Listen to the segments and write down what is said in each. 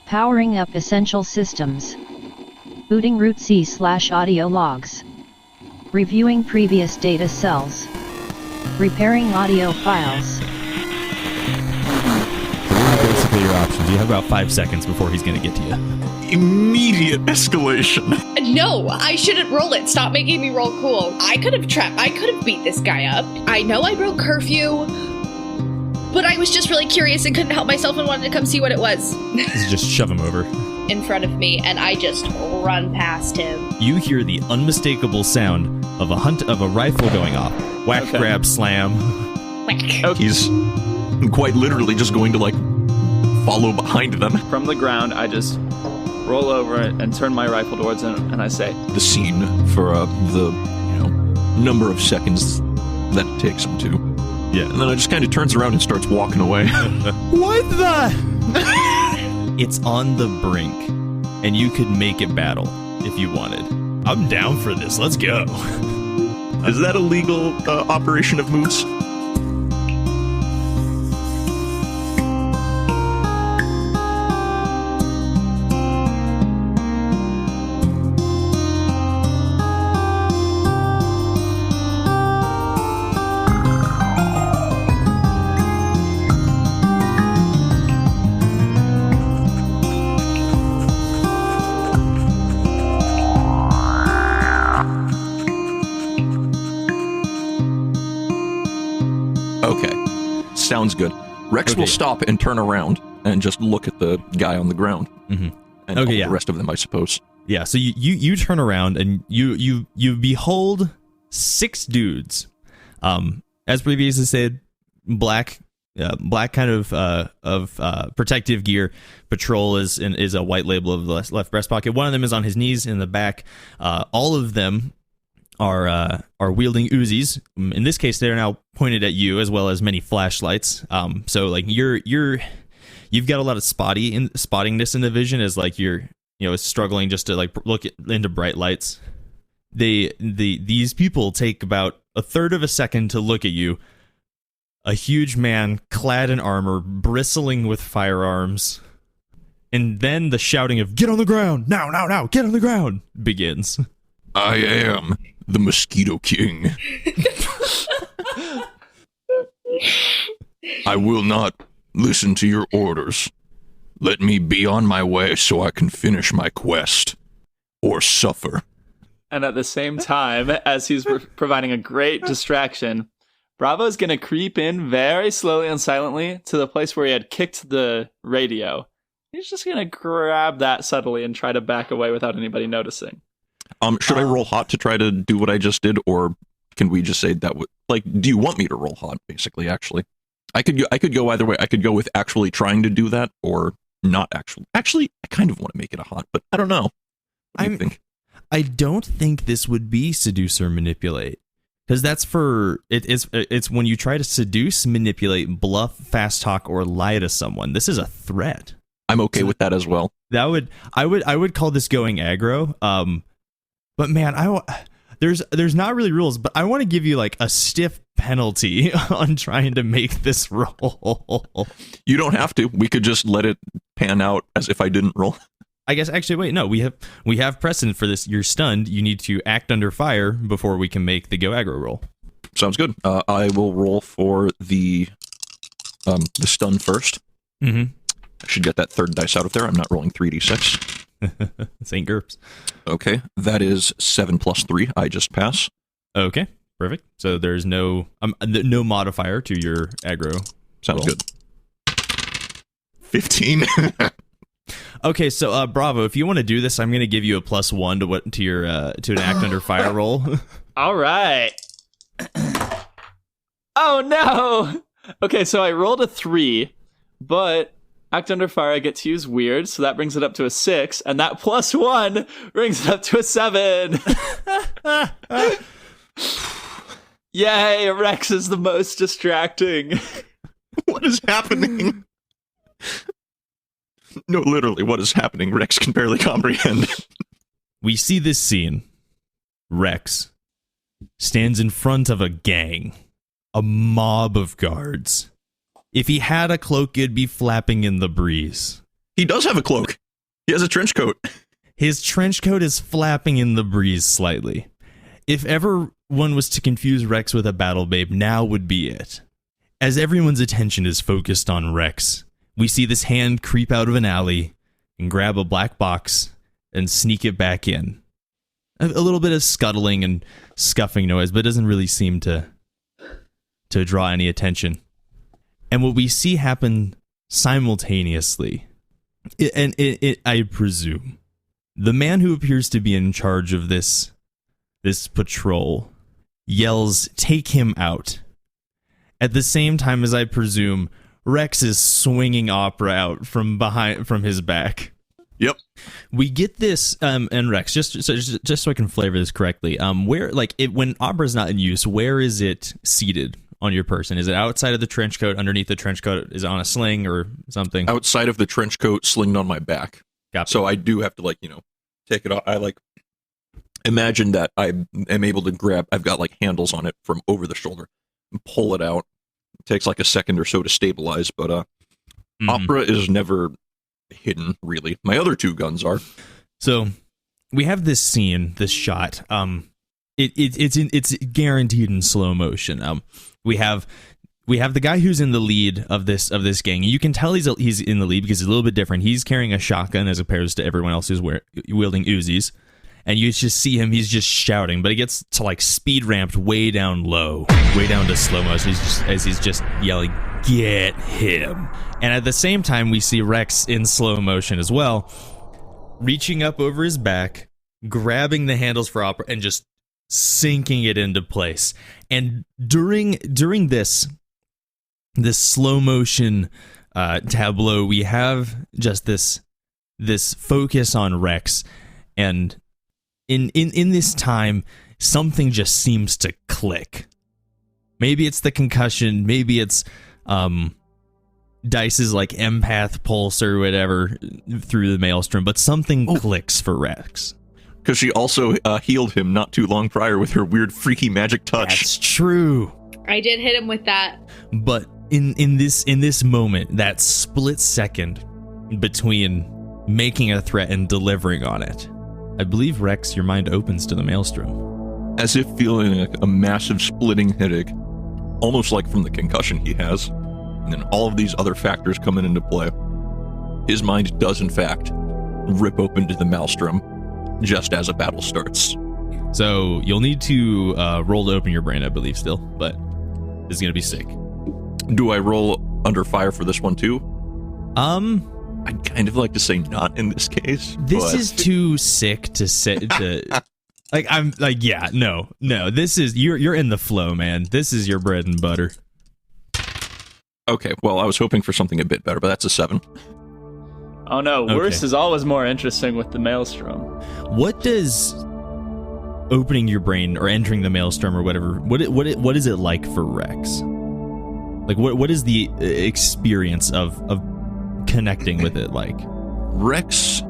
Powering up essential systems. Booting root C/audio logs. Reviewing previous data cells. Repairing audio files. Basically your options. You have about 5 seconds before he's going to get to you. Immediate escalation. No, I shouldn't roll it. Stop making me roll cool. I could have beat this guy up. I know I broke curfew, but I was just really curious and couldn't help myself and wanted to come see what it was. Just shove him over. In front of me, and I just run past him. You hear the unmistakable sound of a rifle going off. Whack, grab, slam. Whack. Okay. He's quite literally just going to, follow behind them. From the ground, I just roll over and turn my rifle towards him, and I say, the scene for the number of seconds that it takes him to. Yeah, and then I just kind of turns around and starts walking away. What the? It's on the brink, and you could make it battle if you wanted. I'm down for this. Let's go. Is that a legal operation of moves? Sounds good. Rex will stop and turn around and just look at the guy on the ground. Mm-hmm. And the rest of them, I suppose. Yeah, so you turn around and you behold 6 dudes. As previously said, black kind of protective gear. Patrol is a white label of the left breast pocket. One of them is on his knees in the back. All of them are wielding Uzis. In this case, they're now pointed at you, as well as many flashlights. So you've got a lot of spottingness in the vision, as you're struggling just to look into bright lights. These people take about a third of a second to look at you. A huge man clad in armor, bristling with firearms, and then the shouting of "Get on the ground! Now! Get on the ground!" begins. I am the Mosquito King. I will not listen to your orders. Let me be on my way so I can finish my quest. Or suffer. And at the same time, as he's providing a great distraction, Bravo's going to creep in very slowly and silently to the place where he had kicked the radio. He's just going to grab that subtly and try to back away without anybody noticing. Should I roll hot to try to do what I just did, or can we just say that do you want me to roll hot, basically, actually? I could go either way. I could go with actually trying to do that, or not actually. Actually, I kind of want to make it a hot, but I don't know. What do you think? I don't think this would be seduce or manipulate, because that's it's when you try to seduce, manipulate, bluff, fast talk, or lie to someone. This is a threat. I'm okay with that as well. I would call this going aggro. But man, there's not really rules, but I want to give you a stiff penalty on trying to make this roll. You don't have to. We could just let it pan out as if I didn't roll. I guess actually, wait, no, we have precedent for this. You're stunned. You need to act under fire before we can make the go aggro roll. Sounds good. I will roll for the stun first. Mm-hmm. I should get that third dice out of there. I'm not rolling 3d6. St. GURPS. Okay, that is 7 plus 3. I just pass. Okay, perfect. So there's no modifier to your aggro. Sounds good. 15. Okay, so Bravo, if you want to do this, I'm going to give you a +1 to your to an act under fire roll. All right. Oh no. Okay, so I rolled a 3, but act under fire I get to use weird, so that brings it up to a 6, and that +1 brings it up to a 7. Yay, Rex is the most distracting. What is happening? No, literally, what is happening? Rex can barely comprehend. We see this scene. Rex stands in front of a gang, a mob of guards. If he had a cloak, it'd be flapping in the breeze. He does have a cloak. He has a trench coat. His trench coat is flapping in the breeze slightly. If ever one was to confuse Rex with a battle babe, now would be it. As everyone's attention is focused on Rex, we see this hand creep out of an alley and grab a black box and sneak it back in. A little bit of scuttling and scuffing noise, but it doesn't really seem to draw any attention. And what we see happen simultaneously, I presume, the man who appears to be in charge of this patrol yells, "Take him out." At the same time as, I presume, Rex is swinging Opera out from his back. Yep. We get this, and Rex, just so I can flavor this correctly, when Opera's not in use, where is it seated on your person? Is it outside of the trench coat, underneath the trench coat? Is it on a sling or something? Outside of the trench coat, slinged on my back. Gotcha. So I do have to, take it off. I, imagine that I am able to grab, I've got, handles on it from over the shoulder and pull it out. It takes, a second or so to stabilize, but Opera is never hidden, really. My other two guns are. So we have this scene, this shot. It's guaranteed in slow motion. We have the guy who's in the lead of this gang. You can tell he's in the lead because he's a little bit different. He's carrying a shotgun as opposed to everyone else who's wielding Uzis. And you just see him, he's just shouting, but he gets to speed ramped way down low, way down to slow motion as he's just yelling, "Get him." And at the same time, we see Rex in slow motion as well, reaching up over his back, grabbing the handles for Opera, and just sinking it into place. And during this slow motion tableau, we have just this focus on Rex, and in this time, something just seems to click. Maybe it's the concussion, maybe it's Dice's empath pulse or whatever through the maelstrom, but something clicks for Rex. Because she also healed him not too long prior with her weird freaky magic touch. That's true. I did hit him with that. But in this moment, that split second between making a threat and delivering on it, I believe, Rex, your mind opens to the maelstrom. As if feeling a massive splitting headache, almost like from the concussion he has, and then all of these other factors coming into play. His mind does, in fact, rip open to the maelstrom just as a battle starts. So you'll need to roll to open your brain, I believe, still, but this is going to be sick. Do I roll under fire for this one, too? I'd kind of like to say not in this case. This is too sick to say. No. This is you're in the flow, man. This is your bread and butter. Okay, well, I was hoping for something a bit better, but that's a 7. Oh no, worse is always more interesting with the maelstrom. What does opening your brain or entering the maelstrom or whatever? What is it like for Rex? What is the experience of connecting with it like? Rex,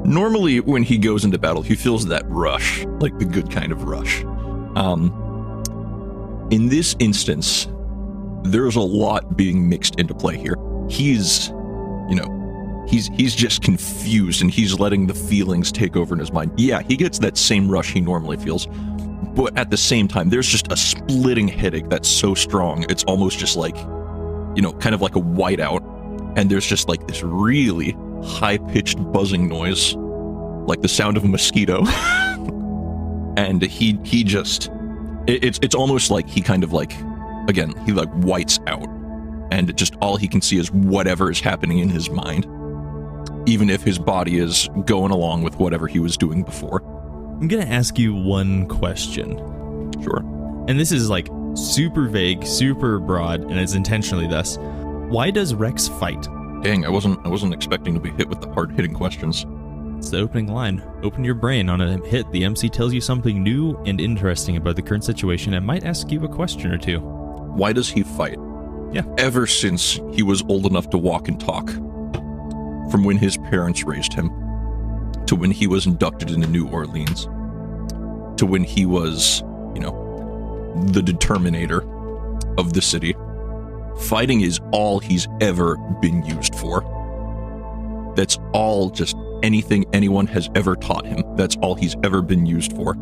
normally when he goes into battle, he feels that rush, like the good kind of rush. In this instance, there's a lot being mixed into play here. He's just confused and he's letting the feelings take over in his mind. Yeah, he gets that same rush he normally feels, but at the same time, there's just a splitting headache that's so strong, it's almost just kind of like a whiteout. And there's just this really high-pitched buzzing noise, like the sound of a mosquito. And he just, it's almost like he kind of again, he whites out. And just all he can see is whatever is happening in his mind, even if his body is going along with whatever he was doing before. I'm going to ask you one question. Sure. And this is super vague, super broad, and it's intentionally thus. Why does Rex fight? Dang, I wasn't expecting to be hit with the hard-hitting questions. It's the opening line. Open your brain. On a hit, the MC tells you something new and interesting about the current situation and might ask you a question or two. Why does he fight? Yeah. Ever since he was old enough to walk and talk. From when his parents raised him, to when he was inducted into New Orleans, to when he was, the determinator of the city. Fighting is all he's ever been used for. That's all just anything anyone has ever taught him. That's all he's ever been used for.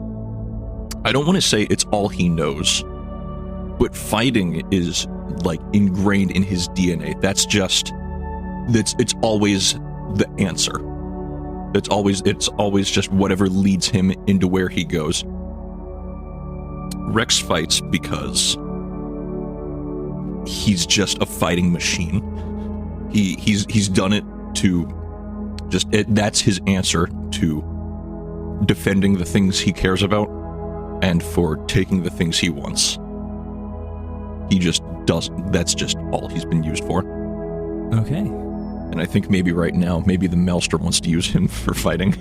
I don't want to say it's all he knows, but fighting is like ingrained in his DNA. It's always the answer. It's always just whatever leads him into where he goes. Rex fights because he's just a fighting machine. He's done it to that's his answer to defending the things he cares about and for taking the things he wants. He just doesn't. That's just all he's been used for. Okay. And I think maybe right now, maybe the Maelstrom wants to use him for fighting.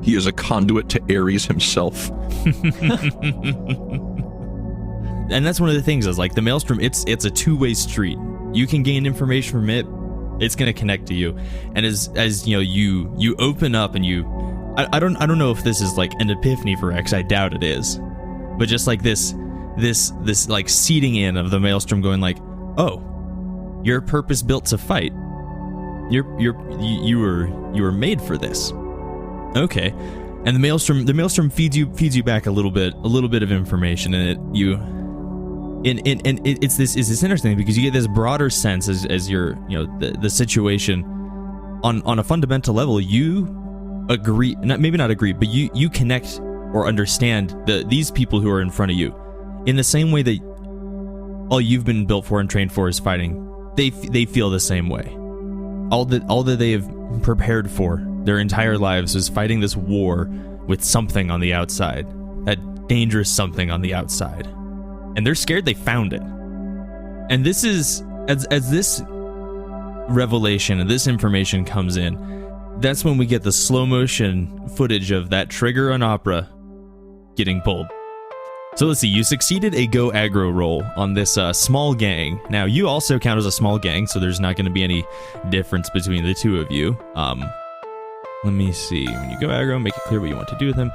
He is a conduit to Ares himself. And that's one of the things is like the Maelstrom, it's a two-way street. You can gain information from it, it's going to connect to you. And as you know, you open up and I don't know if this is like an epiphany for X, I doubt it is. But just like this like seeding in of the Maelstrom going like, "Oh, you're purpose built to fight. You were made for this." Okay. And the Maelstrom feeds you back a little bit of information, and it's this interesting thing because you get this broader sense as you're, you know, the situation on a fundamental level. You agree, maybe not agree, but you connect or understand these people who are in front of you in the same way that all you've been built for and trained for is fighting. They feel the same way. All that they have prepared for their entire lives is fighting this war with something on the outside, that dangerous something on the outside, and they're scared they found it. And this is as this revelation and this information comes in, that's when we get the slow motion footage of that trigger on Opera getting pulled. So let's see, you succeeded a go aggro roll on this small gang. Now, you also count as a small gang, so there's not going to be any difference between the two of you. Let me see. When you go aggro, make it clear what you want to do with them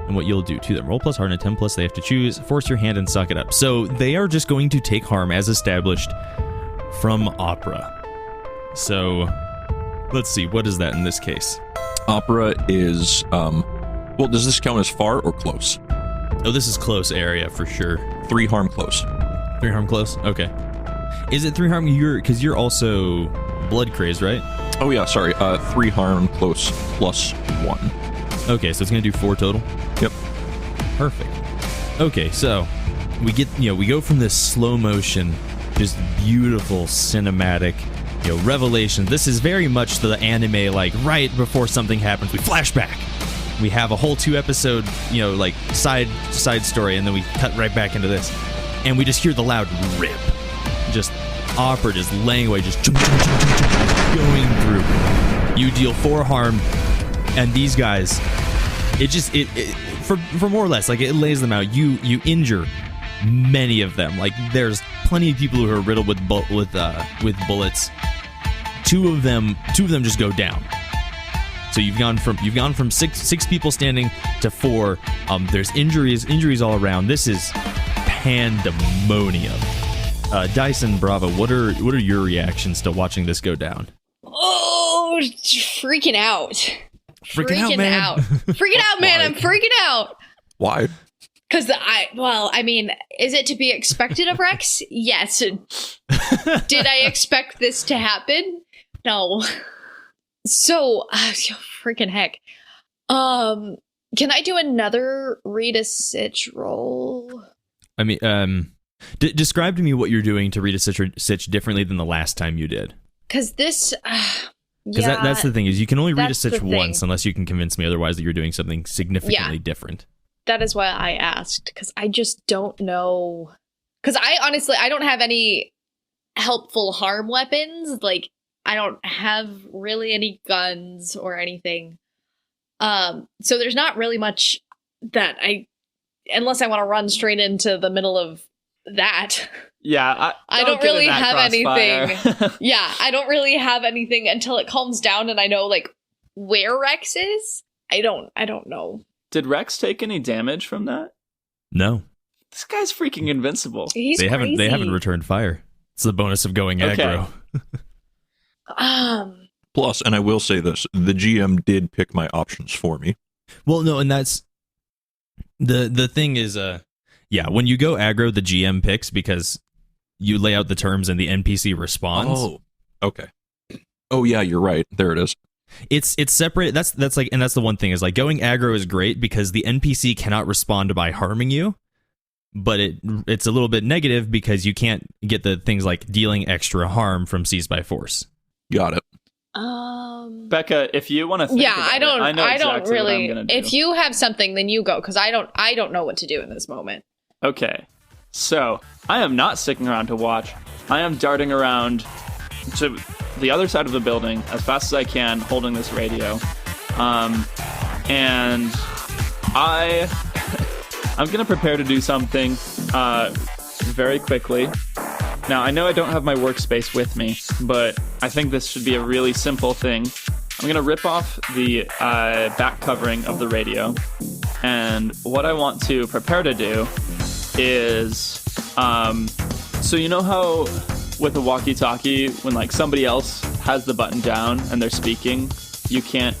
and what you'll do to them. Roll plus hard and 10 plus, they have to choose. Force your hand and suck it up. So they are just going to take harm as established from Opera. So let's see, what is that in this case? Opera is, well, does this count as far or close? Oh, this is close area for sure. 3 harm close. 3 harm close? Okay. Is it 3 harm? Because you're also blood crazed, right? Oh yeah, sorry. 3 harm close plus 1. Okay, so it's gonna do 4 total? Yep. Perfect. Okay, so we go from this slow motion, just beautiful cinematic, revelation. This is very much the anime, like right before something happens, we flash back. We have a whole 2 episode, like side story, and then we cut right back into this. And we just hear the loud rip. Just Opera just laying away, just going through. You deal 4 harm, and these guys, for more or less, like it lays them out. You injure many of them. Like there's plenty of people who are riddled with bullets. Two of them just go down. So you've gone from six people standing to 4. There's injuries all around. This is pandemonium. Dyson, Bravo, what are your reactions to watching this go down? Oh, freaking out. Freaking out, man. Freaking out, man. I'm freaking out. Why? Because is it to be expected of Rex? Yes. Did I expect this to happen? No. So, freaking heck. Can I do another read a sitch roll? I mean, describe to me what you're doing to read a sitch differently than the last time you did. Because this, Because that's the thing, is you can only read a sitch once unless you can convince me otherwise that you're doing something significantly different. That is why I asked, because I just don't know. Because I don't have any helpful harm weapons. Like, I don't have really any guns or anything. So there's not really much that unless I want to run straight into the middle of that. Yeah, I don't really have anything. Yeah, I don't really have anything until it calms down and I know like where Rex is. I don't know. Did Rex take any damage from that? No. This guy's freaking invincible. They haven't returned fire. It's the bonus of going aggro. Plus, and I will say this, the GM did pick my options for me. Well, no, and that's the thing is, when you go aggro, the GM picks because you lay out the terms and the NPC responds. Oh, okay. Oh yeah, you're right. There it is. It's separate. That's like, and that's the one thing is like going aggro is great because the NPC cannot respond by harming you, but it's a little bit negative because you can't get the things like dealing extra harm from seized by force. Got it. Becca, if you want to think about I don't. it, I know I exactly don't really. what I'm gonna do. If you have something, then you go, because I don't know what to do in this moment. Okay, so I am not sticking around to watch. I am darting around to the other side of the building as fast as I can, holding this radio. And I'm gonna prepare to do something very quickly. Now, I know I don't have my workspace with me, but I think this should be a really simple thing. I'm going to rip off the back covering of the radio, and what I want to prepare to do is, so you know how with a walkie-talkie, when like somebody else has the button down and they're speaking, you can't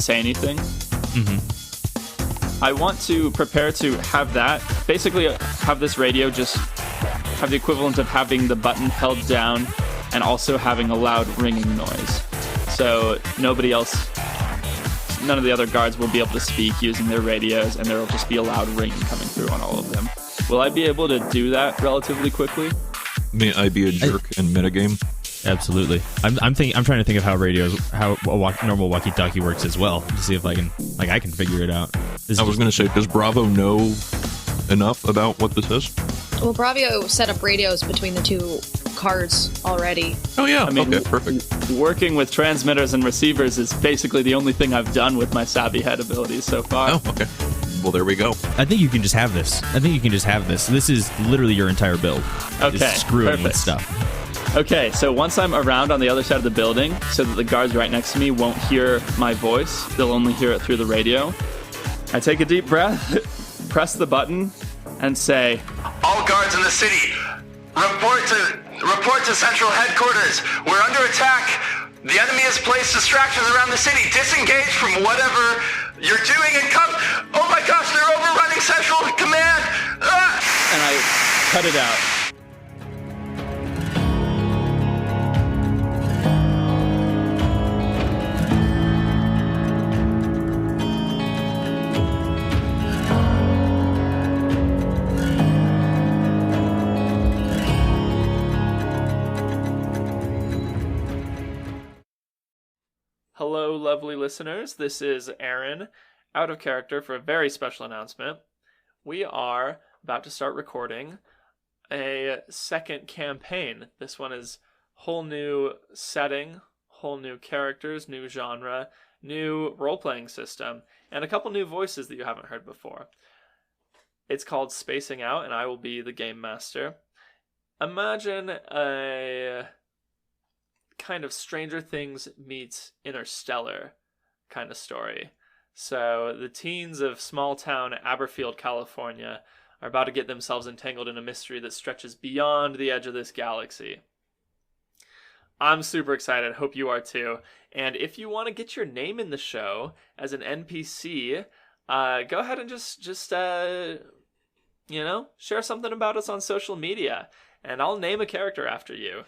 say anything? Mm-hmm. I want to prepare to have that, basically have this radio just have the equivalent of having the button held down and also having a loud ringing noise. So none of the other guards will be able to speak using their radios, and there will just be a loud ringing coming through on all of them. Will I be able to do that relatively quickly? May I be a jerk in metagame? Absolutely. I'm trying to think of how a normal walkie-talkie works as well to see if I can figure it out. I was going to say, does Bravo know enough about what this is? Well, Bravio set up radios between the two cars already. Oh yeah, I mean, okay, perfect. Working with transmitters and receivers is basically the only thing I've done with my savvy head abilities so far. Oh, okay. Well, there we go. I think you can just have this. This is literally your entire build. Okay, just screwing perfect. with stuff. Okay, so once I'm around on the other side of the building, so that the guards right next to me won't hear my voice, they'll only hear it through the radio, I take a deep breath, press the button, and say, "All guards in the city, report to central headquarters. We're under attack. The enemy has placed distractions around the city. Disengage from whatever you're doing and come. Oh my gosh, they're overrunning central command." and I cut it out. Hello, lovely listeners. This is Aaron, out of character for a very special announcement. We are about to start recording a second campaign. This one is whole new setting, whole new characters, new genre, new role-playing system, and a couple new voices that you haven't heard before. It's called Spacing Out, and I will be the game master. Imagine a kind of Stranger Things meets Interstellar kind of story. So the teens of small town Aberfield, California are about to get themselves entangled in a mystery that stretches beyond the edge of this galaxy. I'm super excited. Hope you are too. And if you want to get your name in the show as an NPC, go ahead and just share something about us on social media, and I'll name a character after you.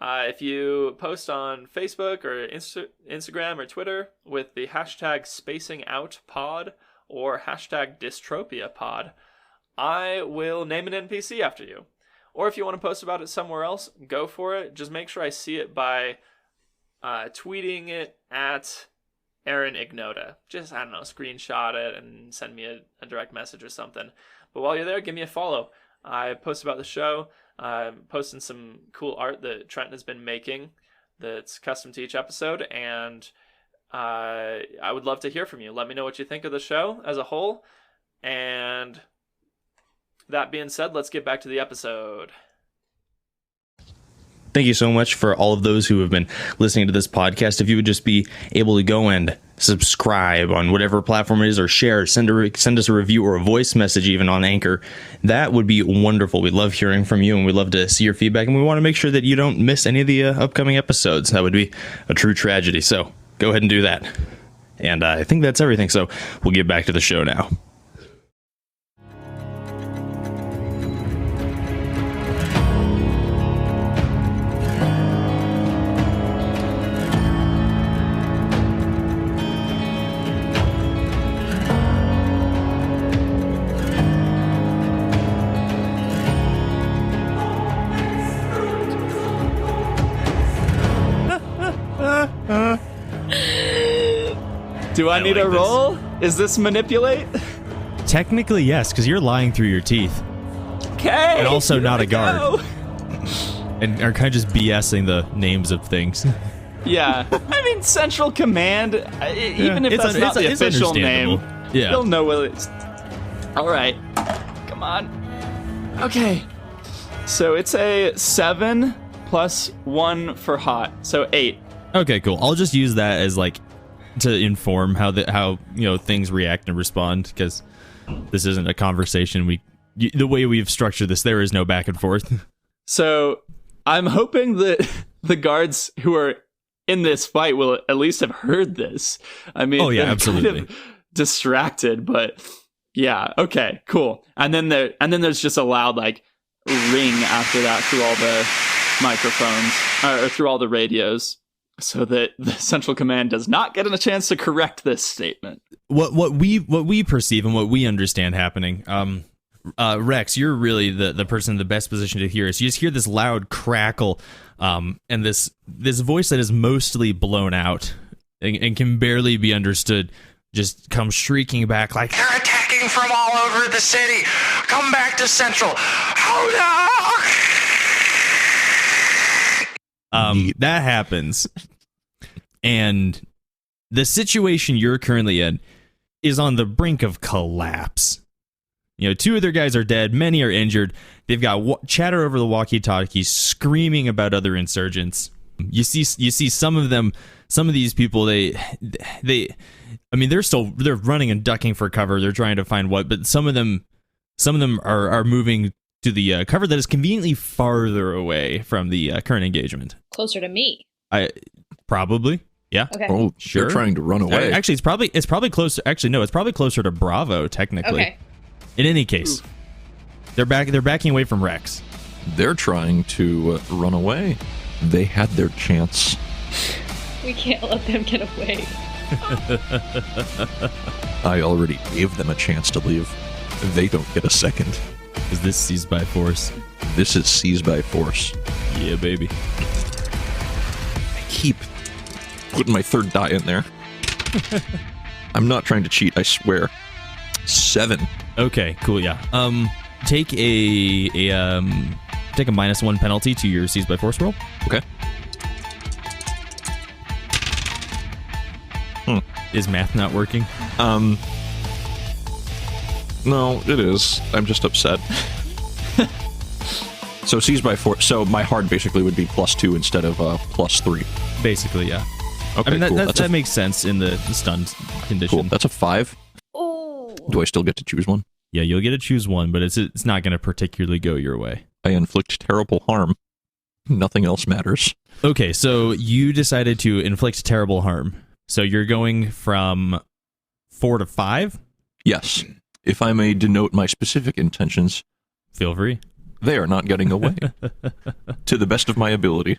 If you post on Facebook or Instagram or Twitter with the hashtag SpacingOutPod or hashtag DystropiaPod, I will name an NPC after you. Or if you want to post about it somewhere else, go for it. Just make sure I see it by tweeting it at Aaron Ignota. Just, screenshot it and send me a direct message or something. But while you're there, give me a follow. I post about the show. I'm posting some cool art that Trenton has been making that's custom to each episode, and I would love to hear from you. Let me know what you think of the show as a whole. And that being said, let's get back to the episode. Thank you so much for all of those who have been listening to this podcast. If you would just be able to go and subscribe on whatever platform it is, or share, send us a review or a voice message even on Anchor. That would be wonderful. We love hearing from you, and we love to see your feedback, and we want to make sure that you don't miss any of the upcoming episodes. That would be a true tragedy. So go ahead and do that. And I think that's everything. So we'll get back to the show now. Do I need like a roll? Is this manipulate? Technically, yes, because you're lying through your teeth. Okay. And also here not I a guard. go. And are kind of just BSing the names of things. Yeah. I mean, Central Command, even if that's not the official name, Yeah. you'll know what it's... All right. Come on. Okay. So it's a 7 plus 1 for hot. So 8. Okay, cool. I'll just use that as like to inform how things react and respond, because this isn't a conversation. The way we've structured this, there is no back and forth. So I'm hoping that the guards who are in this fight will at least have heard this. I mean, oh yeah, they're absolutely. kind of distracted, but yeah, okay, cool. And then there's just a loud like ring after that through all the microphones or through all the radios, so that the Central Command does not get a chance to correct this statement. What we perceive and what we understand happening. Rex, you're really the person in the best position to hear us. You just hear this loud crackle, and this voice that is mostly blown out and can barely be understood just comes shrieking back like, They're attacking from all over the city. Come back to Central. Oh no! That happens. And the situation you're currently in is on the brink of collapse. 2 of their guys are dead. Many are injured. They've got chatter over the walkie-talkies, screaming about other insurgents. You see some of them. Some of these people, they're running and ducking for cover. They're trying to find but some of them are moving to the cover that is conveniently farther away from the current engagement. Closer to me. Probably. Yeah. Okay. Oh, Sure. They're trying to run away. Actually, it's probably closer. Actually, no, it's probably closer to Bravo technically. Okay. In any case, they're backing away from Rex. They're trying to run away. They had their chance. We can't let them get away. I already gave them a chance to leave. They don't get a second. Is this seized by force? This is seized by force. Yeah, baby. I keep putting my third die in there. I'm not trying to cheat, I swear. 7. Okay, cool. Yeah. Take a -1 penalty to your seized by force roll. Okay. Is math not working? No, it is. I'm just upset. So seized by force. So my hard basically would be +2 instead of +3. Basically, yeah. Okay, I mean, cool. that makes sense in the stunned condition. Cool. That's a 5. Oh. Do I still get to choose one? Yeah, you'll get to choose one, but it's not going to particularly go your way. I inflict terrible harm. Nothing else matters. Okay, so you decided to inflict terrible harm. So you're going from 4 to 5? Yes. If I may denote my specific intentions, Feel free. they are not getting away. To the best of my ability.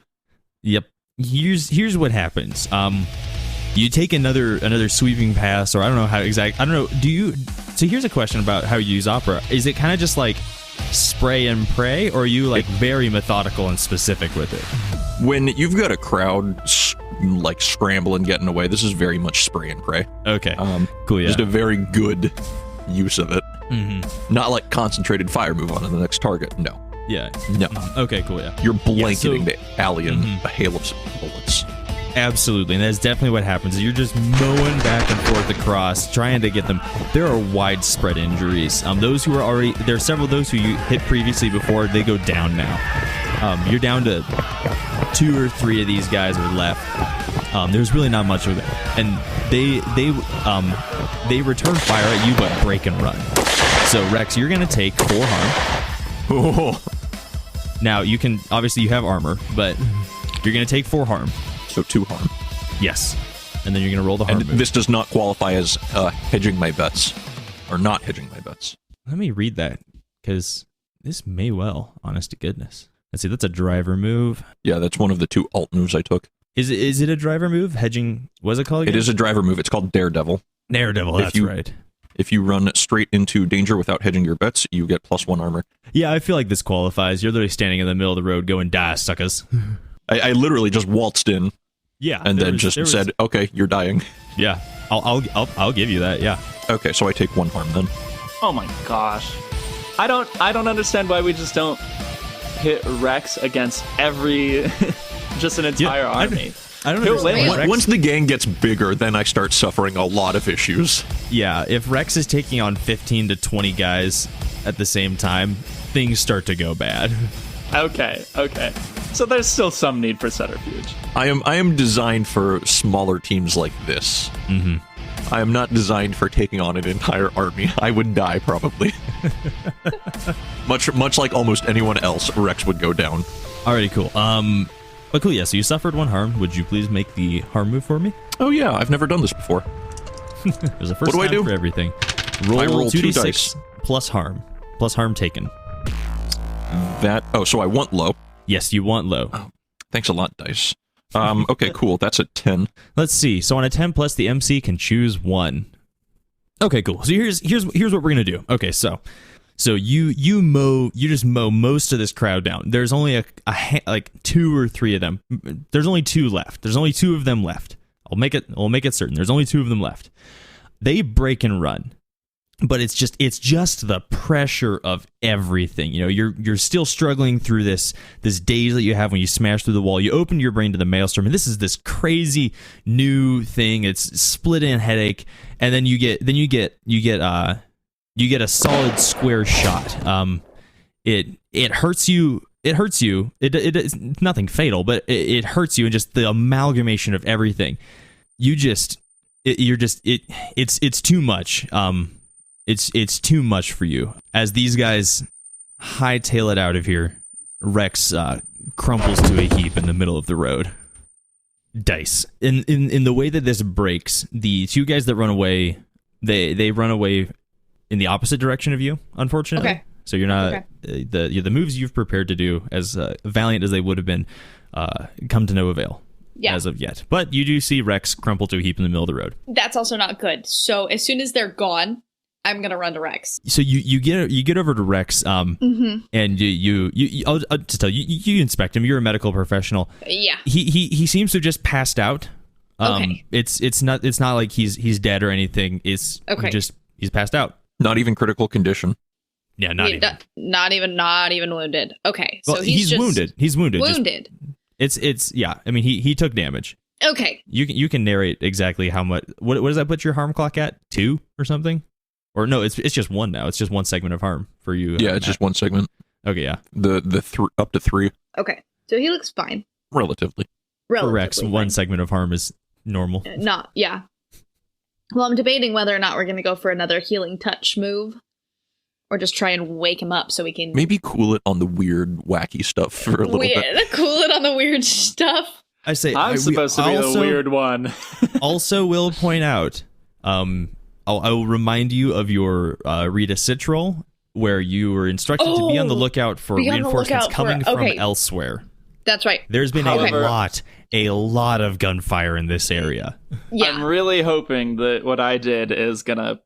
Yep. Here's what happens. You take another sweeping pass, or I don't know how exact. I don't know. So here's a question about how you use Opera. Is it kind of just like spray and pray, or are you like very methodical and specific with it? When you've got a crowd like scrambling, getting away, this is very much spray and pray. Okay. Cool. Yeah. Just a very good use of it. Mm-hmm. Not like concentrated fire, move on to the next target. No. Yeah. No. Okay. Cool. Yeah. You're blanketing so- the alley in a hail of bullets. Absolutely, and that's definitely what happens. You're just mowing back and forth across, trying to get them. There are widespread injuries. Those who are already there are several of those who you hit previously before, they go down now. You're down to 2 or 3 of these guys are left. there's really not much of it, and they return fire at you, but break and run. So Rex, you're gonna take 4 harm. Oh. Now you can obviously you have armor, but you're gonna take 4 harm. So 2 harm. Yes, and then you're gonna roll the harm. And move. this does not qualify as hedging my bets, or not hedging my bets. Let me read that, because this may well, honest to goodness. Let's see, that's a driver move. Yeah, that's one of the 2 alt moves I took. Is it a driver move? Hedging, what's it called again? It is a driver move. It's called Daredevil. Daredevil, that's right. If you run straight into danger without hedging your bets, you get +1 armor. Yeah, I feel like this qualifies. You're literally standing in the middle of the road going, die, suckers. I literally just waltzed in. Yeah. And then said, okay, you're dying. Yeah, I'll give you that, yeah. Okay, so I take 1 harm then. Oh my gosh. I don't understand why we just don't hit Rex against every just an entire army. I don't He'll understand. win. Once the gang gets bigger, then I start suffering a lot of issues. Yeah, if Rex is taking on 15 to 20 guys at the same time, things start to go bad. Okay. So there's still some need for subterfuge. I am designed for smaller teams like this. Mm-hmm. I am not designed for taking on an entire army. I would die probably. much like almost anyone else, Rex would go down. Alrighty, cool. But cool, yeah, so you suffered 1 harm. Would you please make the harm move for me? Oh yeah, I've never done this before. There's a first What do I time do? for everything. I roll 2 2d6 dice. plus harm taken. So I want low. Yes, you want low. Thanks a lot, dice. Okay, cool. That's a 10. Let's see. So on a 10 plus, the MC can choose 1. Okay, cool. So here's what we're gonna do. Okay, so you just mow most of this crowd down. There's only like 2 or 3 of them. There's only 2 left. There's only 2 of them left. I'll make it certain. There's only 2 of them left. They break and run. But it's just the pressure of everything. You know, you're still struggling through this daze that you have when you smash through the wall. You open your brain to the maelstrom, and this is this crazy new thing. It's split in headache, and then you get a solid square shot. It hurts you. It hurts you. It's nothing fatal, but it hurts you, and just the amalgamation of everything. It's too much. It's too much for you. As these guys hightail it out of here, Rex crumples to a heap in the middle of the road. Dice. In the way that this breaks, the 2 guys that run away, they run away in the opposite direction of you, unfortunately. Okay. So you're not the moves you've prepared to do, as valiant as they would have been, come to no avail. Yeah. As of yet. But you do see Rex crumple to a heap in the middle of the road. That's also not good. So as soon as they're gone, I'm gonna run to Rex. So you get over to Rex, and I'll just tell you, you inspect him. You're a medical professional. Yeah. He seems to have just passed out. Okay. It's not like he's dead or anything. It's okay. He's passed out. Not even critical condition. Yeah, not even. Not even wounded. Okay. Well, So he's just wounded. He's wounded. Wounded. It's yeah. I mean, he took damage. Okay. You can narrate exactly how much. What does that put your harm clock at? 2 or something? Or no, it's just 1 now. It's just 1 segment of harm for you. Yeah, it's just 1 segment. Okay, yeah. Up to 3. Okay. So he looks fine. Relatively. For Rex, 1 segment of harm is normal. Yeah. Well, I'm debating whether or not we're going to go for another healing touch move, or just try and wake him up so we can Maybe cool it on the weird, wacky stuff for a little bit. Cool it on the weird stuff. I say I'm supposed to be the weird one. Also, will point out, I will remind you of your Rita Citral, where you were instructed to be on the lookout for reinforcements coming from elsewhere. That's right. There's been a lot of gunfire in this area. Yeah. I'm really hoping that what I did is gonna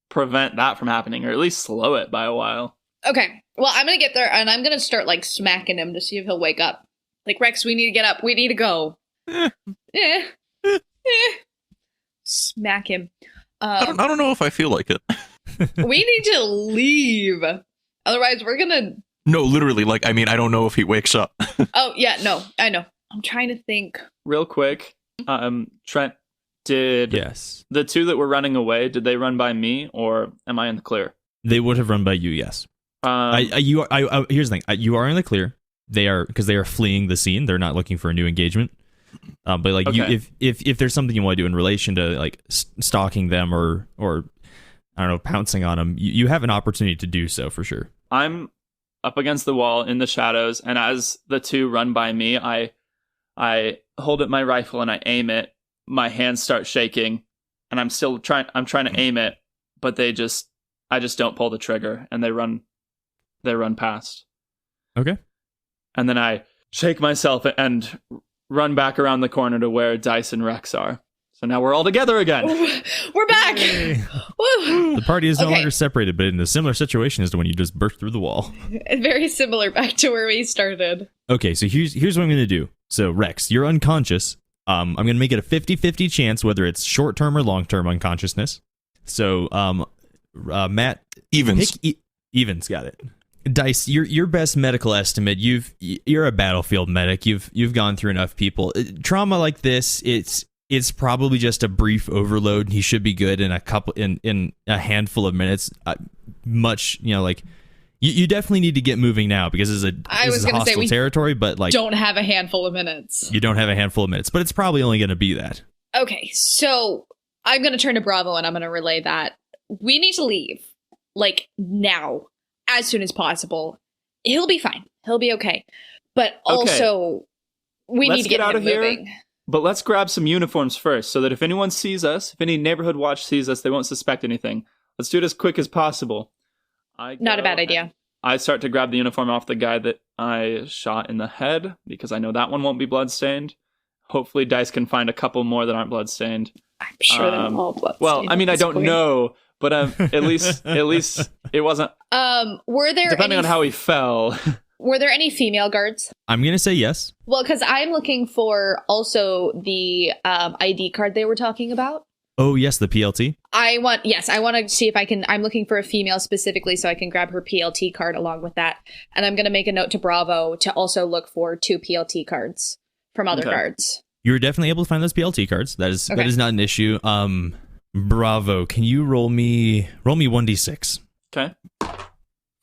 prevent that from happening, or at least slow it by a while. Okay. Well, I'm gonna get there, and I'm gonna start like smacking him to see if he'll wake up. Like, Rex, we need to get up. We need to go. Smack him. I don't know if I feel like it. We need to leave. Otherwise, we're gonna... No, literally, I don't know if he wakes up. Oh, yeah, no, I know. I'm trying to think. Real quick, Trent, did the 2 that were running away, did they run by me, or am I in the clear? They would have run by you, yes. Here's the thing. You are in the clear. They are, because they are fleeing the scene. They're not looking for a new engagement. But like Okay. if there's something you want to do in relation to like stalking them or I don't know, pouncing on them, you have an opportunity to do so for sure. I'm up against the wall in the shadows, and as the two run by me, I hold up my rifle and I aim it. My hands start shaking, and I'm trying to aim it, but I just don't pull the trigger, and they run past. Okay. And then I shake myself and run back around the corner to where Dice and Rex are. So now we're all together again. We're back. Woo. The party is no Okay. longer separated, but in a similar situation as to when you just burst through the wall. Very similar back to where we started. Okay, so here's what I'm going to do. So Rex, you're unconscious. I'm going to make it a 50-50 chance whether it's short-term or long-term unconsciousness. So Matt, Evens. Evens, got it. Dice, your best medical estimate. You're a battlefield medic. You've gone through enough people. Trauma like this, it's probably just a brief overload. He should be good in a handful of minutes. You definitely need to get moving now because this is a hostile territory. But like, Don't have a handful of minutes. you don't have a handful of minutes, but it's probably only going to be that. Okay, so I'm going to turn to Bravo and I'm going to relay that. We need to leave. Like, now. As soon as possible. He'll be fine. He'll be okay. But also, we Let's need to get out him of here. moving. But let's grab some uniforms first, so that if anyone sees us, if any neighborhood watch sees us, they won't suspect anything. Let's do it as quick as possible. Not a bad idea. I start to grab the uniform off the guy that I shot in the head, because I know that one won't be bloodstained. Hopefully Dice can find a couple more that aren't bloodstained. I'm sure they're all bloodstained. Well, I mean, at I this don't point. know, but at least it wasn't, Were there depending on how he fell. were there any female guards? I'm going to say yes. Well, because I'm looking for also the ID card they were talking about. Oh, yes, the PLT. I want to see if I can. I'm looking for a female specifically so I can grab her PLT card along with that. And I'm going to make a note to Bravo to also look for 2 PLT cards from other Okay. guards. You're definitely able to find those PLT cards. That is not an issue. Bravo, can you roll me 1d6? Okay.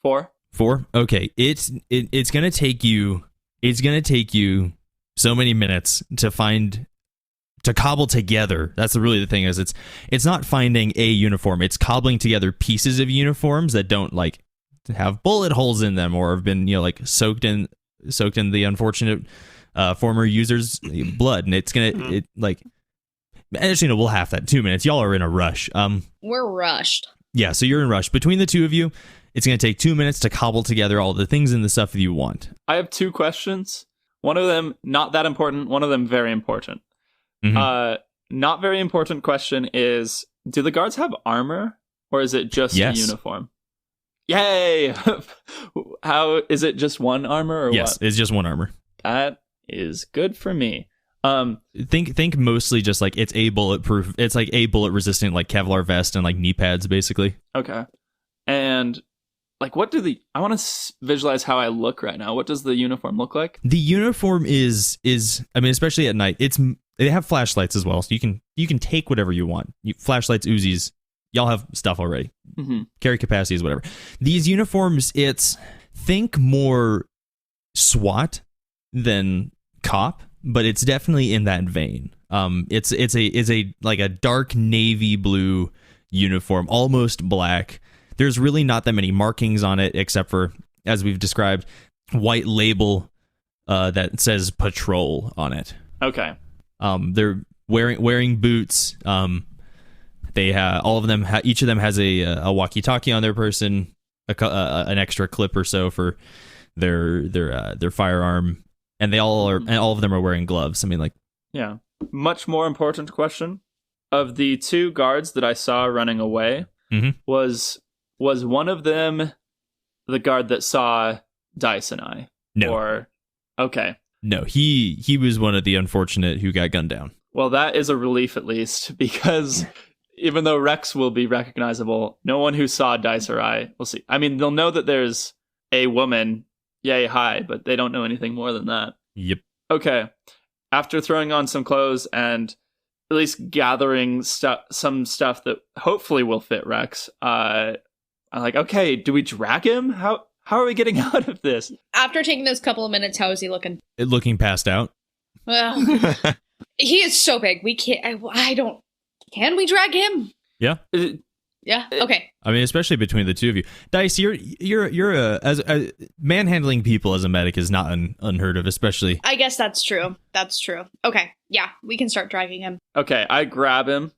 4. 4? Okay. It's going to take you so many minutes to cobble together. That's really the thing is it's not finding a uniform. It's cobbling together pieces of uniforms that don't like have bullet holes in them or have been, soaked in the unfortunate former user's blood. And it's going to we'll half that 2 minutes. Y'all are in a rush. We're rushed. Yeah, so you're in rush. Between the two of you, it's going to take 2 minutes to cobble together all the things and the stuff that you want. I have 2 questions. One of them not that important. One of them very important. Mhm. Not very important question is: do the guards have armor, or is it just Yes. a uniform? Yay! How is it? Just one armor, or Yes, what? it's just one armor. That is good for me. Think mostly just like it's a bulletproof. It's like a bullet resistant like Kevlar vest and like knee pads basically. Okay. And like, what do I want to visualize how I look right now? What does the uniform look like? The uniform is I mean, especially at night, they have flashlights as well, so you can take whatever you want. Flashlights, Uzis, y'all have stuff already. Mm-hmm. Carry capacities, whatever. These uniforms, think more SWAT than cop, but it's definitely in that vein. It's a like a dark navy blue uniform, almost black. There's really not that many markings on it, except for, as we've described, white label that says patrol on it. Okay. They're wearing boots. They all of them. Each of them has a walkie-talkie on their person, an extra clip or so for their firearm, and all of them are wearing gloves. I mean, like, Yeah. Much more important question: of the 2 guards that I saw running away, Mhm. was one of them the guard that saw Dice and I? No. Or okay. No, he was one of the unfortunate who got gunned down. Well, that is a relief at least, because even though Rex will be recognizable, no one who saw Dice or I will see. I mean, they'll know that there's a woman, yay, hi, but they don't know anything more than that. Yep. Okay. After throwing on some clothes and at least gathering some stuff that hopefully will fit Rex, I'm like, okay, do we drag him? How are we getting out of this? After taking those couple of minutes, how is he looking? Looking passed out. Well, he is so big. We can't. I don't. Can we drag him? Yeah. Yeah. Okay. I mean, especially between the two of you, Dice. You're as manhandling people as a medic is not unheard of, especially. I guess that's true. That's true. Okay. Yeah, we can start dragging him. Okay, I grab him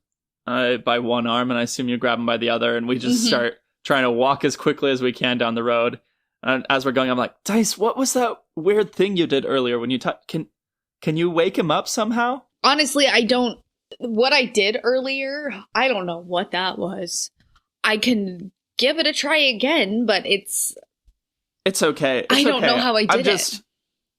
by one arm, and I assume you grab him by the other, and we just start trying to walk as quickly as we can down the road. And as we're going, I'm like, Dice, what was that weird thing you did earlier when you Can you wake him up somehow? Honestly, I don't. What I did earlier, I don't know what that was. I can give it a try again, but it's okay. I don't know how I did it.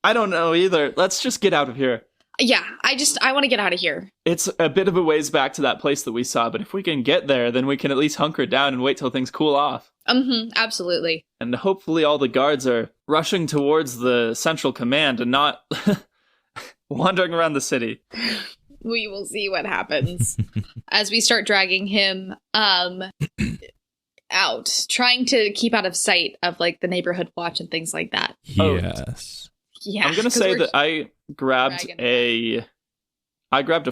I don't know either. Let's just get out of here. Yeah, I want to get out of here. It's a bit of a ways back to that place that we saw, but if we can get there, then we can at least hunker down and wait till things cool off. Absolutely. And hopefully all the guards are rushing towards the central command and not wandering around the city. We will see what happens as we start dragging him out, trying to keep out of sight of like the neighborhood watch and things like that. Yes. Yeah. I'm gonna say that I grabbed a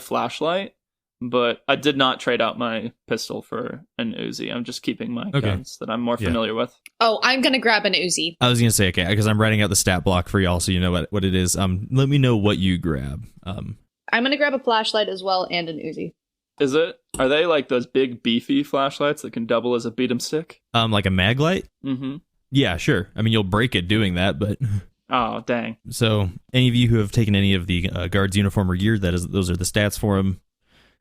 flashlight, but I did not trade out my pistol for an Uzi. I'm just keeping my guns that I'm more familiar with. Oh, I'm gonna grab an Uzi. I was gonna say, okay, because I'm writing out the stat block for y'all, so you know what it is. Let me know what you grab. I'm gonna grab a flashlight as well and an Uzi. Are they like those big beefy flashlights that can double as a beat 'em stick? Like a mag light? Mm-hmm. Yeah, sure. I mean, you'll break it doing that, but. Oh, dang. So, any of you who have taken any of the guards' uniform or gear, those are the stats for them.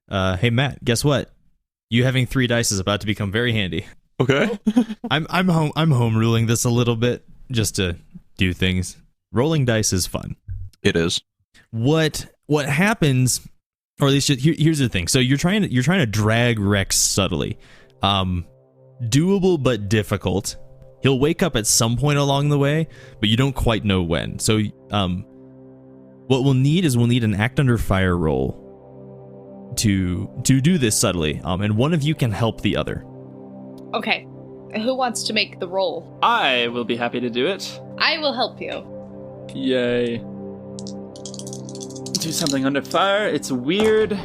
Hey, Matt, guess what? You having 3 dice is about to become very handy. Okay. I'm home ruling this a little bit just to do things. Rolling dice is fun. It is. What happens, or at least here's the thing. So you're trying to drag Rex subtly. Doable but difficult. He'll wake up at some point along the way, but you don't quite know when. So what we'll need an act under fire roll to do this subtly. And one of you can help the other. Okay. Who wants to make the roll? I will be happy to do it. I will help you. Yay. Do something under fire. It's weird.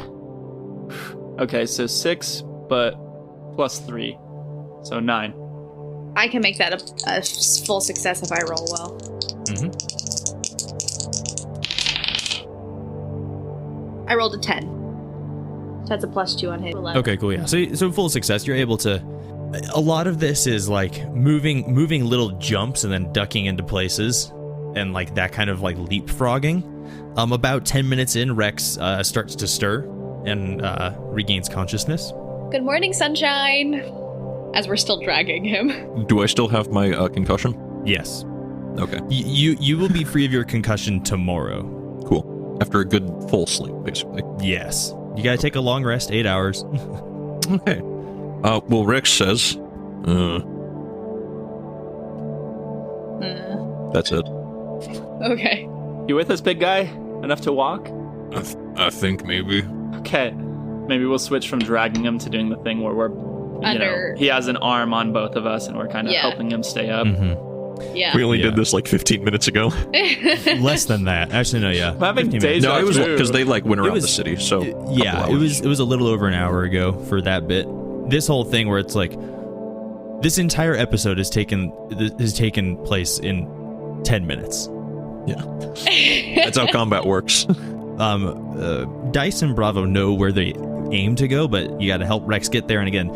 Okay, so 6, but plus 3. So 9. I can make that a full success if I roll well. Mm-hmm. I rolled a 10. So that's a +2 on hit. 11. Okay, cool, yeah. So full success. You're able to... A lot of this is like moving little jumps and then ducking into places and like that kind of like leapfrogging. About 10 minutes in, Rex starts to stir and regains consciousness. Good morning, sunshine. As we're still dragging him. Do I still have my concussion? Yes. Okay. You will be free of your concussion tomorrow. Cool. After a good full sleep, basically. Yes. You gotta take a long rest, 8 hours. Okay. Well, Rex says, that's it. Okay. You with us, big guy? Enough to walk? I think maybe. Okay. Maybe we'll switch from dragging him to doing the thing where we're, he has an arm on both of us and we're kind of helping him stay up. Mm-hmm. Yeah. We only did this like 15 minutes ago. Less than that. Actually, no, yeah. I'm having deja No, it was vu. because they like went around the city, so... Yeah, it was a little over an hour ago for that bit. This whole thing where it's like, this entire episode has taken place in 10 minutes. Yeah. That's how combat works. Dice and Bravo know where they aim to go, but you got to help Rex get there. And again,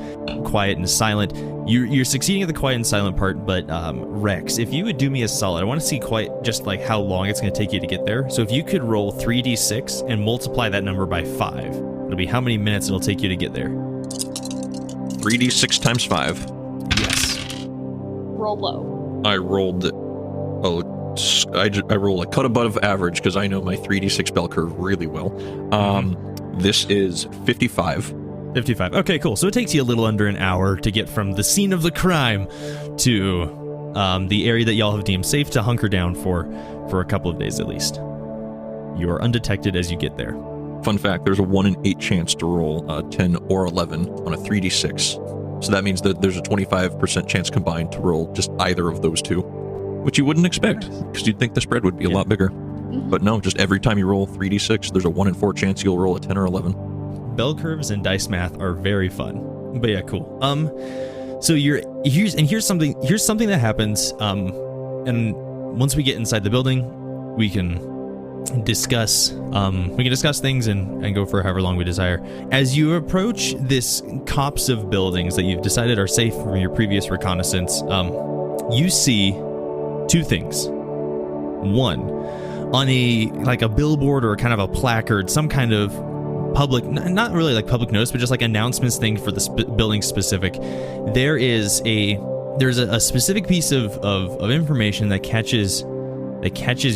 quiet and silent. You're succeeding at the quiet and silent part, but Rex, if you would do me a solid, I want to see quite just like how long it's going to take you to get there. So if you could roll 3d6 and multiply that number by 5, it'll be how many minutes it'll take you to get there. 3d6 times 5. Yes. Roll low. I rolled... I roll a cut above average because I know my 3d6 bell curve really well. This is 55. 55. Okay, cool. So it takes you a little under an hour to get from the scene of the crime to the area that y'all have deemed safe to hunker down for a couple of days at least. You are undetected as you get there. Fun fact, there's a 1 in 8 chance to roll 10 or 11 on a 3d6. So that means that there's a 25% chance combined to roll just either of those two, which you wouldn't expect because you'd think the spread would be a lot bigger. But no, just every time you roll 3d6, there's a 1 in 4 chance you'll roll a 10 or 11. Bell curves and dice math are very fun. But yeah, cool. So here's something that happens. And once we get inside the building, we can discuss things and go for however long we desire. As you approach this copse of buildings that you've decided are safe from your previous reconnaissance, you see two things. One, on a billboard or kind of a placard, some kind of public, not really like public notice, but just like announcements thing for the building specific, there's a specific piece of information that catches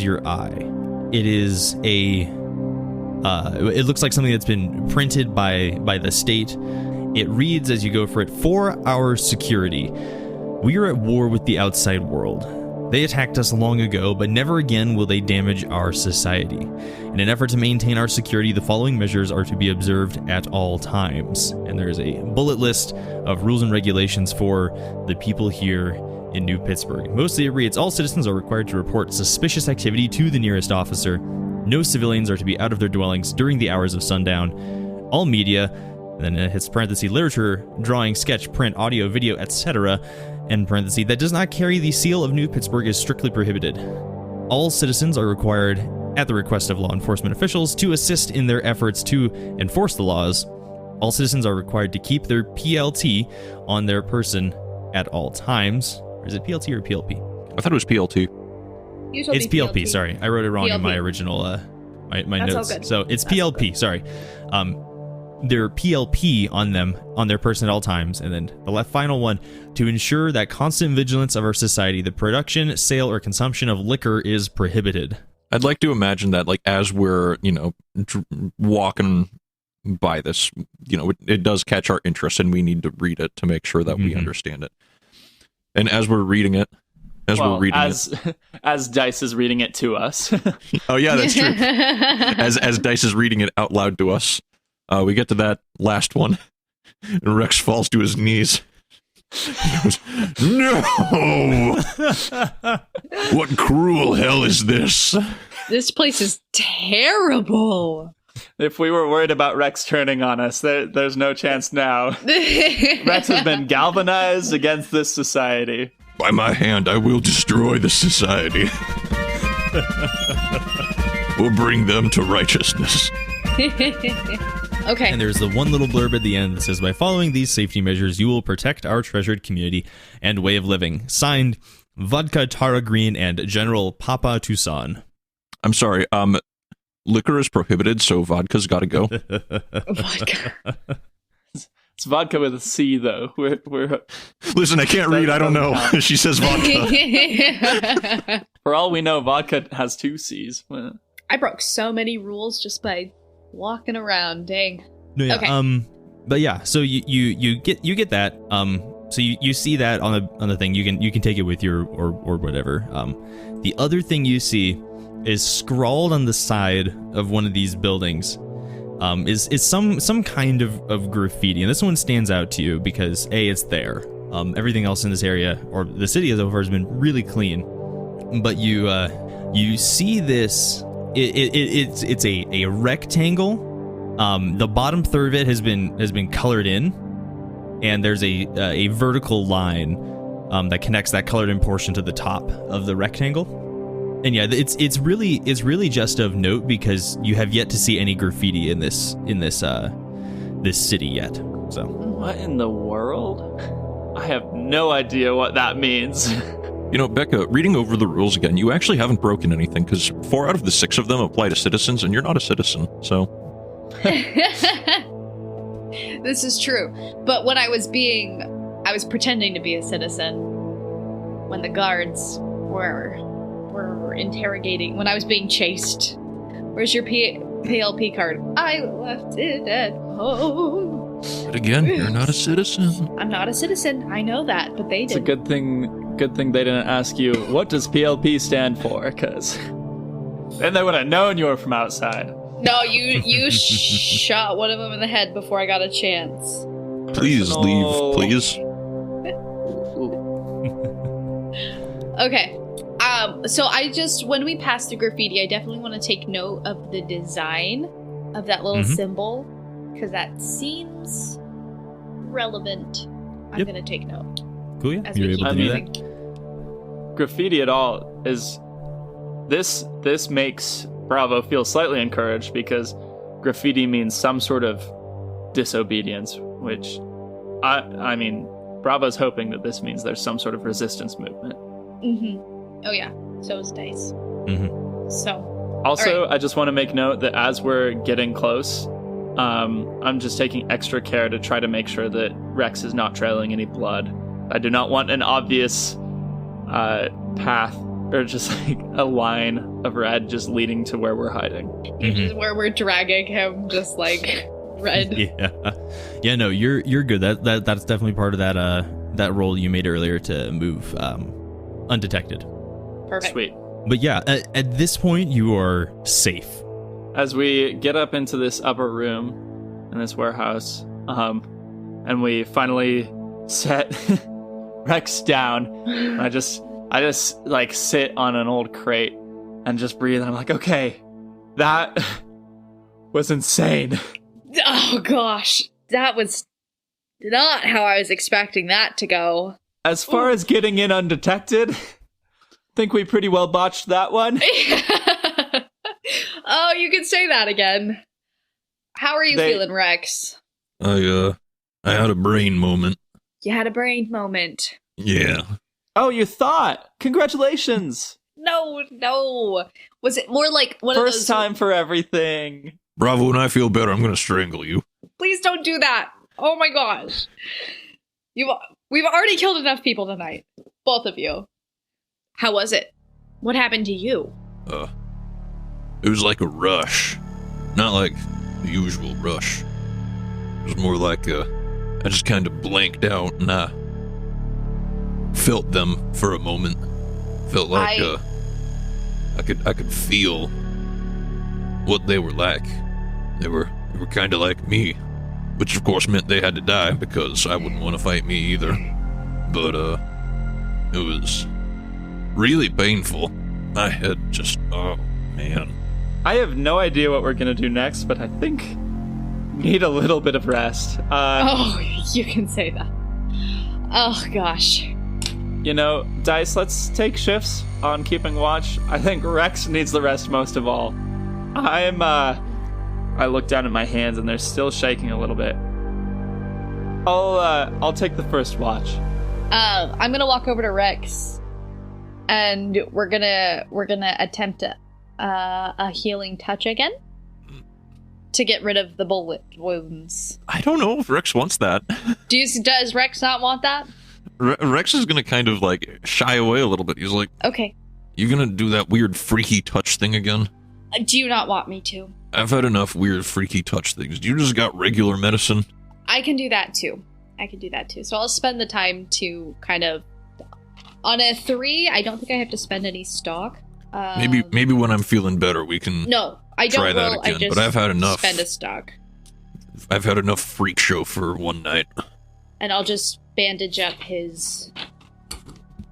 your eye. It is it looks like something that's been printed by the state. It reads as you go for it: "For our security, we are at war with the outside world. They attacked us long ago, but never again will they damage our society. In an effort to maintain our security, the following measures are to be observed at all times." And there's a bullet list of rules and regulations for the people here in New Pittsburgh. Mostly it reads: "All citizens are required to report suspicious activity to the nearest officer. No civilians are to be out of their dwellings during the hours of sundown. All media," and then it hits parenthesis, "literature, drawing, sketch, print, audio, video, etc., and parenthesis, "that does not carry the seal of New Pittsburgh is strictly prohibited. All citizens are required, at the request of law enforcement officials, to assist in their efforts to enforce the laws. All citizens are required to keep their PLT on their person at all times." Or is it PLT or PLP? I thought it was PLT. Usually It's PLP, sorry. I wrote it wrong in my original my That's notes. all good. So it's That's PLP, sorry. Their PLP on them, on their person at all times. And then the final one: "To ensure that constant vigilance of our society, the production, sale, or consumption of liquor is prohibited." I'd like to imagine that, like, as we're, walking by this, it does catch our interest and we need to read it to make sure that we understand it. And as we're reading it, as Dice is reading it to us. Oh yeah, that's true. As Dice is reading it out loud to us, we get to that last one, and Rex falls to his knees. He goes, "No! What cruel hell is this?" This place is terrible. If we were worried about Rex turning on us, there's no chance now. Rex has been galvanized against this society. "By my hand, I will destroy the society. We'll bring them to righteousness." Okay. And there's the one little blurb at the end that says, "By following these safety measures, you will protect our treasured community and way of living." Signed, Vodka Tara Green and General Papa Tucson. I'm sorry, liquor is prohibited, so vodka's gotta go. Vodka. It's vodka with a C, though. We're Listen, I can't read, I don't know. She says vodka. For all we know, vodka has 2 C's. I broke so many rules just by walking around. Dang. No, yeah, Okay. but yeah, so you get that. So you see that on the thing. You can take it with you or whatever. The other thing you see is scrawled on the side of one of these buildings. Is some kind of graffiti, and this one stands out to you because it's there. Everything else in this area or the city as over has been really clean, but you see this. It's a rectangle. The bottom third of it has been colored in, and there's a vertical line that connects that colored in portion to the top of the rectangle. And yeah, it's really just of note because you have yet to see any graffiti in this city yet. So what in the world? I have no idea what that means. Becca, reading over the rules again, you actually haven't broken anything because 4 out of the 6 of them apply to citizens, and you're not a citizen, so. This is true. But when I was pretending to be a citizen when the guards were interrogating, when I was being chased. Where's your PLP card? I left it at home. But again, you're not a citizen. I'm not a citizen. I know that, but they did. It's a good thing they didn't ask you, what does PLP stand for? Because then they would have known you were from outside. No, you shot one of them in the head before I got a chance. Please leave, please. Okay. So when we pass the graffiti, I definitely want to take note of the design of that little symbol, because that seems relevant. I'm going to take note. Cool, yeah. As You're we able keep to do moving. that. Graffiti at all is this makes Bravo feel slightly encouraged, because graffiti means some sort of disobedience, which I mean, Bravo's hoping that this means there's some sort of resistance movement. Oh yeah, so is Dice. So Also, right. I just want to make note that as we're getting close, I'm just taking extra care to try to make sure that Rex is not trailing any blood. I do not want an obvious path or just like a line of red just leading to where we're hiding. Just where we're dragging him, just like red. Yeah. No, you're good. That's definitely part of that roll you made earlier to move undetected. Perfect. Sweet. But yeah, at this point you are safe. As we get up into this upper room in this warehouse, and we finally set Rex down, I just like sit on an old crate and just breathe. And I'm like, okay, that was insane. Oh gosh, that was not how I was expecting that to go. As far as getting in undetected, think we pretty well botched that one. Oh, you can say that again. How are you feeling, Rex? I had a brain moment. You had a brain moment. Yeah. Oh, you thought? Congratulations. No. Was it more like one of those... First time for everything. Bravo, when I feel better, I'm going to strangle you. Please don't do that. Oh my gosh. We've already killed enough people tonight. Both of you. How was it? What happened to you? It was like a rush. Not like the usual rush. It was more like I just kind of blanked out and I felt them for a moment. Felt like I could feel what they were like. They were kind of like me, which of course meant they had to die because I wouldn't want to fight me either. But it was really painful. My head just, oh man. I have no idea what we're going to do next, but I think need a little bit of rest. Oh, you can say that. Oh, gosh. You know, Dice, let's take shifts on keeping watch. I think Rex needs the rest most of all. I look down at my hands and they're still shaking a little bit. I'll take the first watch. I'm gonna walk over to Rex, and we're gonna attempt a healing touch again to get rid of the bullet wounds. I don't know if Rex wants that. Does Rex not want that? Rex is gonna kind of like shy away a little bit. He's like, Okay. you gonna do that weird freaky touch thing again? Do you not want me to? I've had enough weird freaky touch things. You just got regular medicine. I can do that too. So I'll spend the time to kind of... On a 3, I don't think I have to spend any stock. Maybe when I'm feeling better, we can No, I don't try that roll, again. I just But I've had enough. spend a stock. I've had enough freak show for one night. And I'll just bandage up his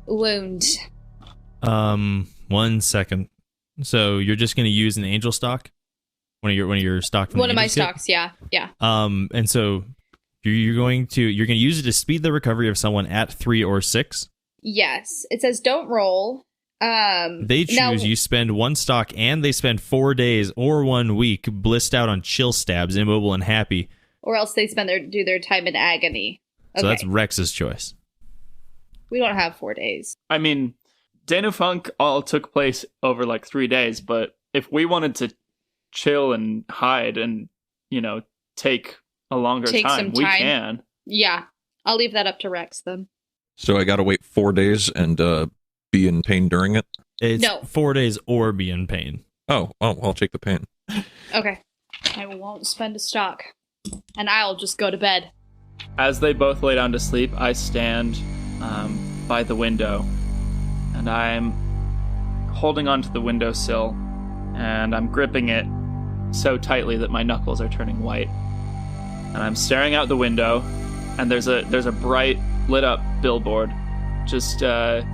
wound. 1 second. So you're just going to use an angel stock? One of your stock from One the of my angel kit? stocks, yeah. And so you're going to use it to speed the recovery of someone at 3 or 6? Yes. It says don't roll. They choose, you spend 1 stock and they spend 4 days or 1 week blissed out on chill stabs, immobile and happy. Or else they do their time in agony. Okay. So that's Rex's choice. We don't have 4 days. I mean, Dano Funk all took place over like 3 days, but if we wanted to chill and hide and, take a longer Take time, some we time. can. Yeah. I'll leave that up to Rex then. So I gotta wait 4 days and be in pain during it? It's No. 4 days or be in pain. Oh, I'll take the pain. Okay. I won't spend a stock. And I'll just go to bed. As they both lay down to sleep, I stand by the window, and I'm holding onto the windowsill, and I'm gripping it so tightly that my knuckles are turning white. And I'm staring out the window, and there's a bright lit up billboard just a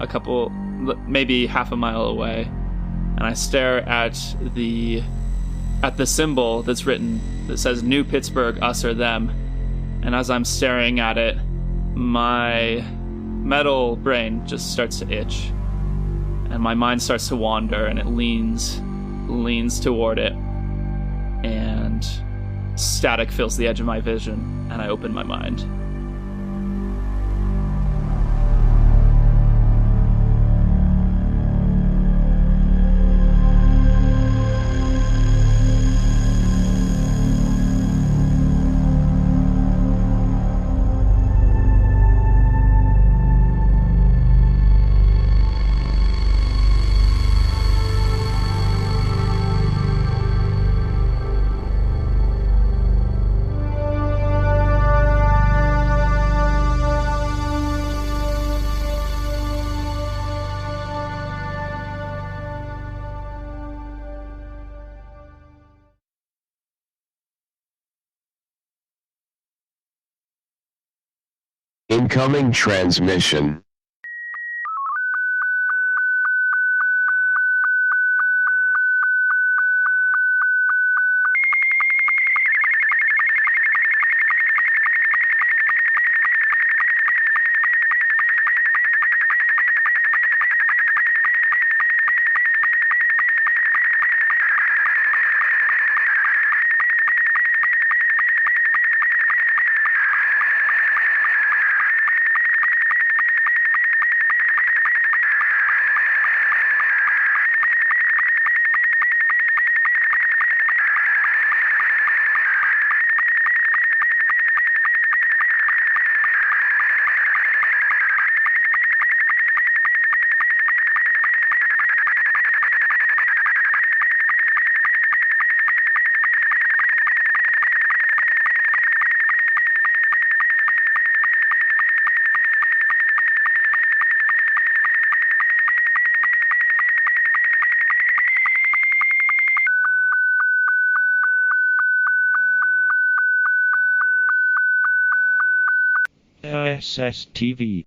couple maybe half a mile away, and I stare at the symbol that's written that says New Pittsburgh, us or them. And as I'm staring at it, my metal brain just starts to itch, and my mind starts to wander, and it leans toward it, and static fills the edge of my vision, and I open my mind. Incoming transmission. SSTV